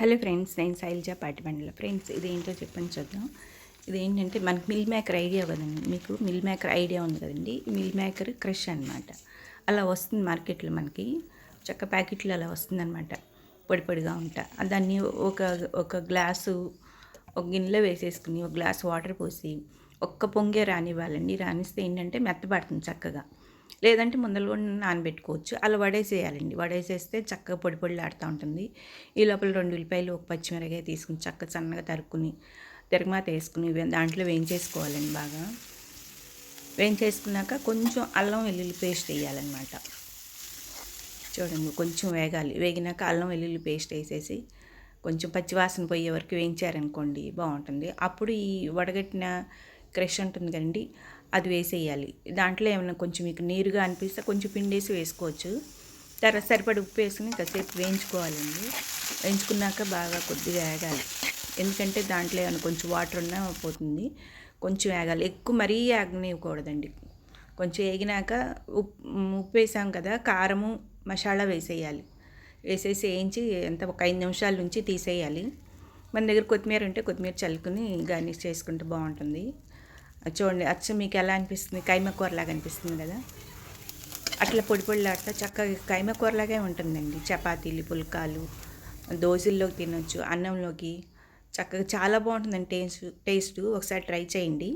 Hello friends, నేను Shailaja Patibandla. Friends, ఇదేంటో చెప్పని చూద్దాం. ఇదేంటంటే మనకి మిల్ మేకర్ ఐడియా కదండి. మీకు మిల్ మేకర్ ఐడియా ఉంది కదండి. మిల్ మేకర్ క్రష్ అనమాట. అలా వస్తుంది మార్కెట్లో మనకి. చెక్క ప్యాకెట్లు అలా వస్తుందన్నమాట, పొడి పొడిగా ఉంటా. దాన్ని ఒక ఒక గ్లాసు ఒక గిన్నెలో వేసేసుకుని ఒక గ్లాస్ వాటర్ పోసి ఒక్క పొంగే రానివ్వాలండి. రానిస్తే ఏంటంటే మెత్తబడుతుంది చక్కగా. లేదంటే ముందర కూడా నానబెట్టుకోవచ్చు. అలా వడేసేయాలండి. వడేసేస్తే చక్కగా పొడి పొడిలాడుతూ ఉంటుంది. ఈ లోపల 2 ఉల్లిపాయలు, ఒక పచ్చిమిరపకాయ తీసుకుని చక్కగా సన్నగా తరుక్కుని తిరగమాత వేసుకుని దాంట్లో వేయించేసుకోవాలండి బాగా. వేయించేసుకున్నాక కొంచెం అల్లం వెల్లుల్లి పేస్ట్ వేయాలన్నమాట. చూడండి, కొంచెం వేగాలి. వేగినాక అల్లం వెల్లుల్లి పేస్ట్ వేసేసి కొంచెం పచ్చివాసన పోయే వరకు వేయించారనుకోండి బాగుంటుంది. అప్పుడు ఈ వడగట్టిన క్రష్ ఉంటుంది కదండి, అది వేసేయాలి. దాంట్లో ఏమైనా కొంచెం మీకు నీరుగా అనిపిస్తే కొంచెం పిండేసి వేసుకోవచ్చు. తర్వాత సరిపడి ఉప్పు వేసుకుని కాసేపు వేయించుకోవాలండి. వేయించుకున్నాక బాగా కొద్దిగా వేగాలి. ఎందుకంటే దాంట్లో ఏమైనా కొంచెం వాటర్ ఉన్నా పోతుంది. కొంచెం వేగాలి. ఎక్కువ మరీ వేగనివ్వకూడదండి. కొంచెం వేగినాక ఉప్పు వేసాం కదా, కారము మసాలా వేసేయాలి. వేసేసి వేయించి ఒక 5 నిమిషాల నుంచి తీసేయాలి. మన దగ్గర కొత్తిమీర ఉంటే కొత్తిమీర చల్లుకుని గార్నిష్ చేసుకుంటే బాగుంటుంది. చూడండి, అచ్చం మీకు ఎలా అనిపిస్తుంది? కైమ కూరలాగా అనిపిస్తుంది కదా. అట్లా పొడి పొడిలాడుతా చక్కగా కైమ కూరలాగే ఉంటుందండి. చపాతీలు, పుల్కాలు, దోశల్లోకి తినొచ్చు, అన్నంలోకి చక్కగా చాలా బాగుంటుందండి. టేస్ట్ ఒకసారి ట్రై చేయండి.